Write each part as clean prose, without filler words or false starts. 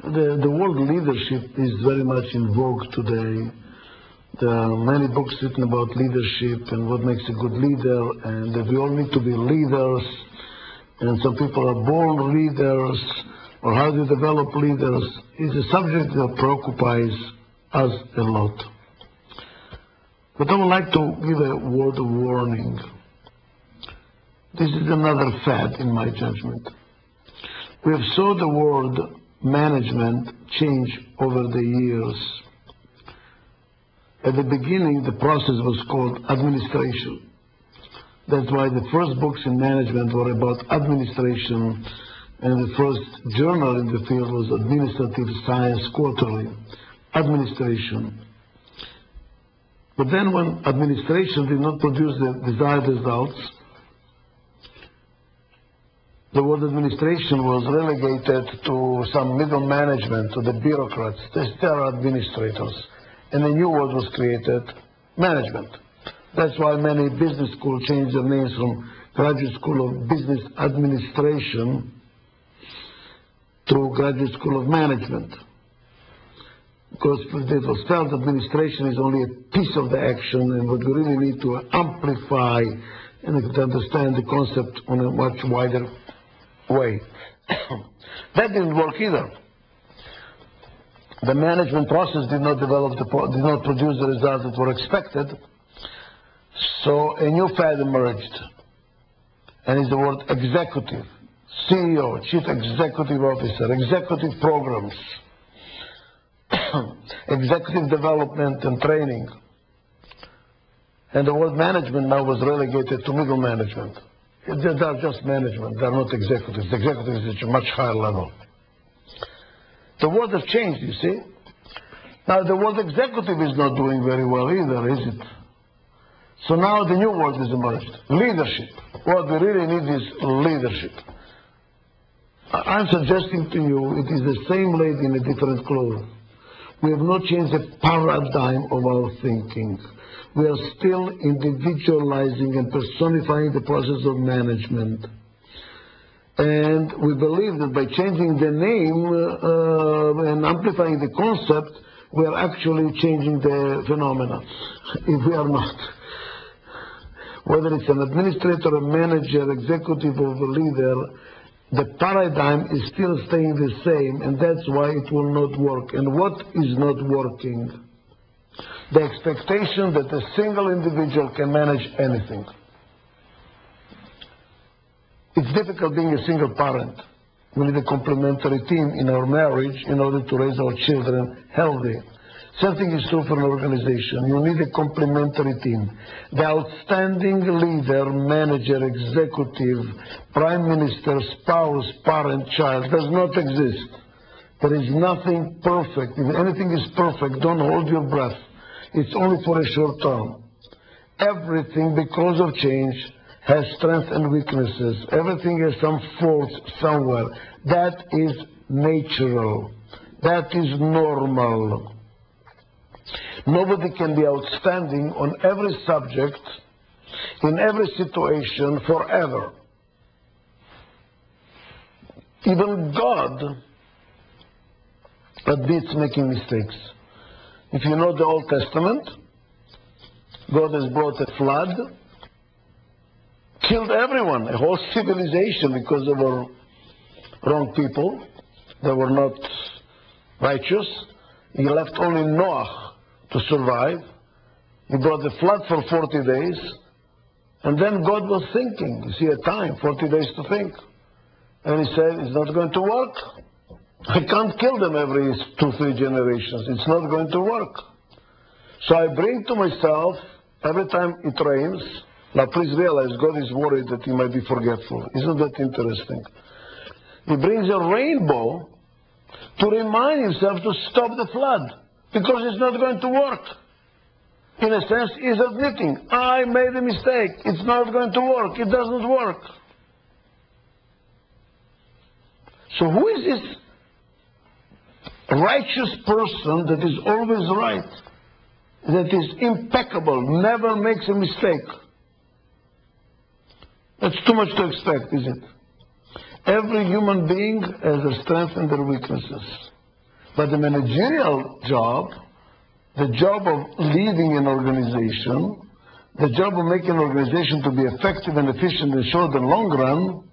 The word leadership is very much in vogue today. There are many books written about leadership and what makes a good leader, and that we all need to be leaders, and some people are born leaders, or how to develop leaders. Is a subject that preoccupies us a lot. But I would like to give a word of warning. This is another fad in my judgment. We have saw the word management change over the years. At the beginning, the process was called administration. That's why the first books in management were about administration, and the first journal in the field was Administrative Science Quarterly, administration. But then when administration did not produce the desired results, the word administration was relegated to some middle management, to the bureaucrats. They still are administrators. And a new word was created, management. That's why many business schools changed their names from Graduate School of Business Administration to Graduate School of Management. Because it was felt administration is only a piece of the action, and what we really need to amplify and to understand the concept on a much wider way. That didn't work either. The management process did not produce the results that were expected. So a new fad emerged, and it's the word executive, CEO, Chief Executive Officer, executive programs, executive development and training. And the word management now was relegated to middle management. They are just management, they are not executives. Executives is at a much higher level. The word has changed, you see. Now the word executive is not doing very well either, is it? So now the new word has emerged, leadership. What we really need is leadership. I'm suggesting to you it is the same lady in a different clothes. We have not changed the paradigm of our thinking. We are still individualizing and personifying the process of management. And we believe that by changing the name and amplifying the concept, we are actually changing the phenomena. If we are not, whether it's an administrator, a manager, executive, or a leader, the paradigm is still staying the same, and that's why it will not work. And what is not working? The expectation that a single individual can manage anything. It's difficult being a single parent. We need a complementary team in our marriage in order to raise our children healthy. Same thing is true for an organization. You need a complementary team. The outstanding leader, manager, executive, prime minister, spouse, parent, child does not exist. There is nothing perfect. If anything is perfect, don't hold your breath. It's only for a short term. Everything, because of change, has strengths and weaknesses. Everything has some faults somewhere. That is natural. That is normal. Nobody can be outstanding on every subject, in every situation, forever. Even God admits making mistakes. If you know the Old Testament, God has brought a flood, killed everyone, a whole civilization, because they were wrong people. They were not righteous. He left only Noah to survive. He brought the flood for 40 days. And then God was thinking. You see, a time, 40 days to think. And he said, it's not going to work. I can't kill them every 2-3 generations. It's not going to work. So I bring to myself, every time it rains. Now please realize God is worried that he might be forgetful. Isn't that interesting? He brings a rainbow to remind himself to stop the flood, because it's not going to work. In a sense, he's admitting, I made a mistake. It's not going to work. It doesn't work. So who is this righteous person that is always right, that is impeccable, never makes a mistake? That's too much to expect, is it? Every human being has their strengths and their weaknesses. But the managerial job, the job of leading an organization, the job of making an organization to be effective and efficient in short and long run,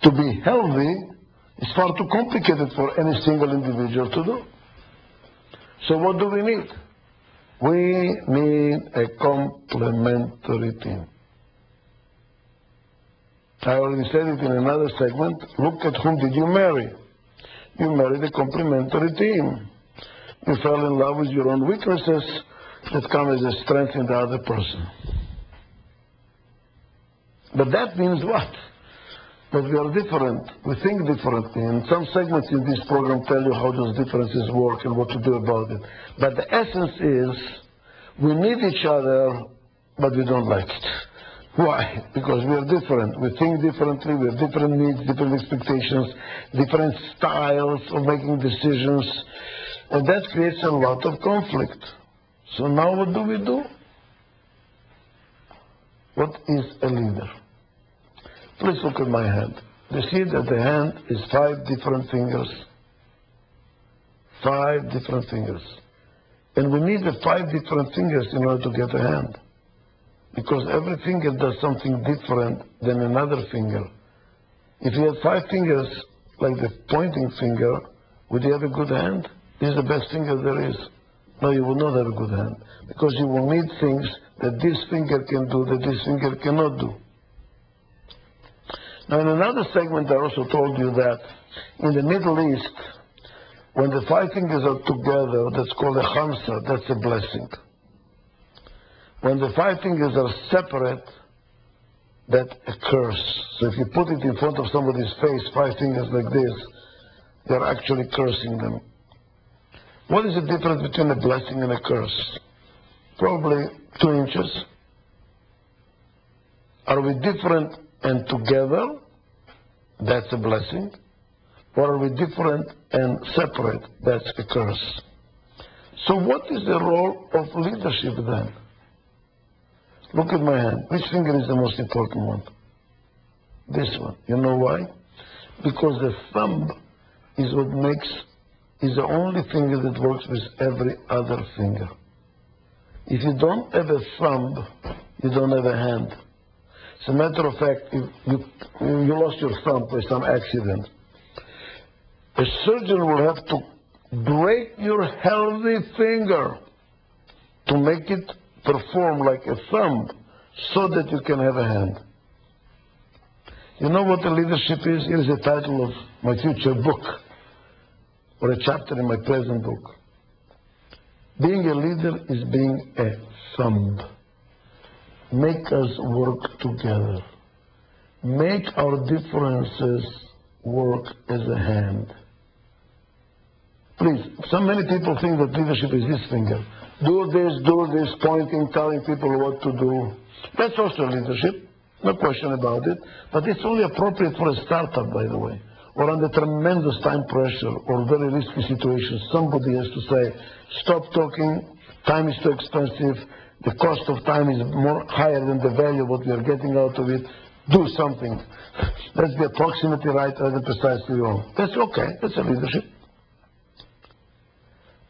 to be healthy, is far too complicated for any single individual to do. So what do we need? We need a complementary team. I already said it in another segment. Look at whom did you marry? You married a complementary team. You fell in love with your own weaknesses that come as a strength in the other person. But that means what? That we are different. We think differently. And some segments in this program tell you how those differences work and what to do about it. But the essence is we need each other, but we don't like it. Why? Because we are different. We think differently. We have different needs, different expectations, different styles of making decisions. And that creates a lot of conflict. So now what do we do? What is a leader? Please look at my hand. You see that the hand is 5 different fingers. 5 different fingers. And we need the 5 different fingers in order to get a hand. Because every finger does something different than another finger. If you had 5 fingers, like the pointing finger, would you have a good hand? This is the best finger there is. No, you will not have a good hand. Because you will need things that this finger can do that this finger cannot do. Now, in another segment, I also told you that in the Middle East, when the 5 fingers are together, that's called a khamsa, that's a blessing. When the 5 fingers are separate, that's a curse. So if you put it in front of somebody's face, 5 fingers like this, they're actually cursing them. What is the difference between a blessing and a curse? Probably 2 inches. Are we different and together? That's a blessing. Or are we different and separate? That's a curse. So what is the role of leadership then? Look at my hand. Which finger is the most important one? This one. You know why? Because the thumb is the only finger that works with every other finger. If you don't have a thumb, you don't have a hand. As a matter of fact, if you lost your thumb by some accident, a surgeon will have to break your healthy finger to make it perform like a thumb so that you can have a hand. You know what the leadership is? Here is the title of my future book, or a chapter in my present book. Being a leader is being a thumb. Make us work together. Make our differences work as a hand. Please, so many people think that leadership is this finger. Do this, pointing, telling people what to do. That's also leadership, no question about it. But it's only appropriate for a startup, by the way, or under tremendous time pressure or very risky situations. Somebody has to say, stop talking, time is too expensive, the cost of time is higher than the value of what we are getting out of it. Do something. Let's be approximately right rather than precisely wrong. That's okay. That's a leadership.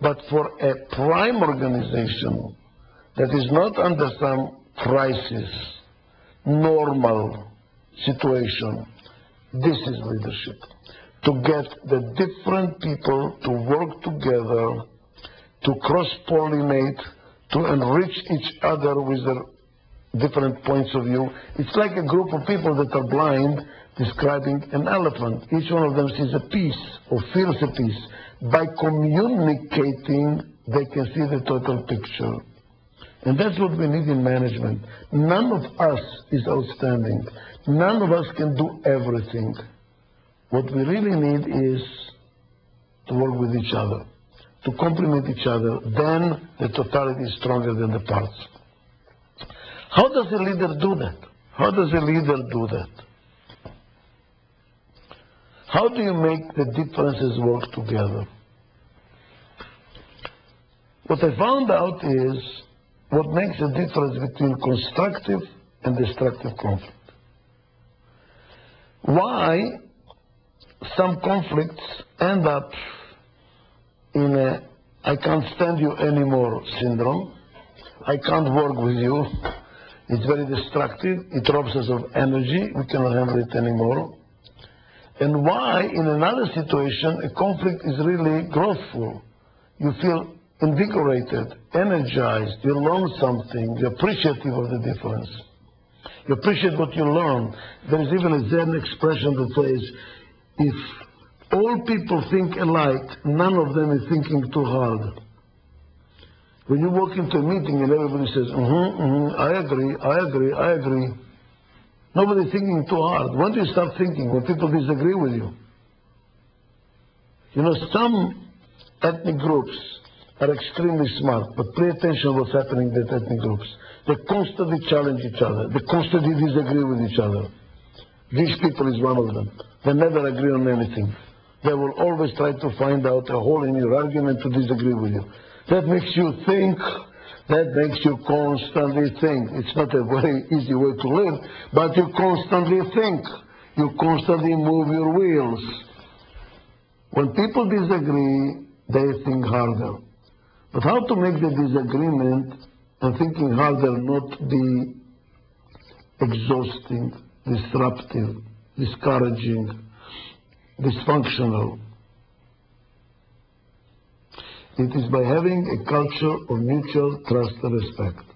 But for a prime organization that is not under some crisis, normal situation, this is leadership. To get the different people to work together, to cross-pollinate, to enrich each other with their different points of view. It's like a group of people that are blind describing an elephant. Each one of them sees a piece or feels a piece. By communicating, they can see the total picture. And that's what we need in management. None of us is outstanding. None of us can do everything. What we really need is to work with each other, to complement each other. Then the totality is stronger than the parts. How does a leader do that? How does a leader do that? How do you make the differences work together? What I found out is what makes a difference between constructive and destructive conflict. Why some conflicts end up in a I can't stand you anymore syndrome. I can't work with you. It's very destructive. It robs us of energy. We cannot handle it anymore. And why, in another situation, a conflict is really growthful. You feel invigorated, energized, you learn something, you're appreciative of the difference. You appreciate what you learn. There is even a Zen expression that says, if all people think alike, none of them is thinking too hard. When you walk into a meeting and everybody says, I agree, I agree, I agree. Nobody's thinking too hard. When do you start thinking? When people disagree with you. You know, some ethnic groups are extremely smart, but pay attention to what's happening in the ethnic groups. They constantly challenge each other. They constantly disagree with each other. Jewish people is one of them. They never agree on anything. They will always try to find out a hole in your argument to disagree with you. That makes you think. That makes you constantly think. It's not a very easy way to live, but you constantly think. You constantly move your wheels. When people disagree, they think harder. But how to make the disagreement and thinking harder not be exhausting, disruptive, discouraging, dysfunctional? It is by having a culture of mutual trust and respect.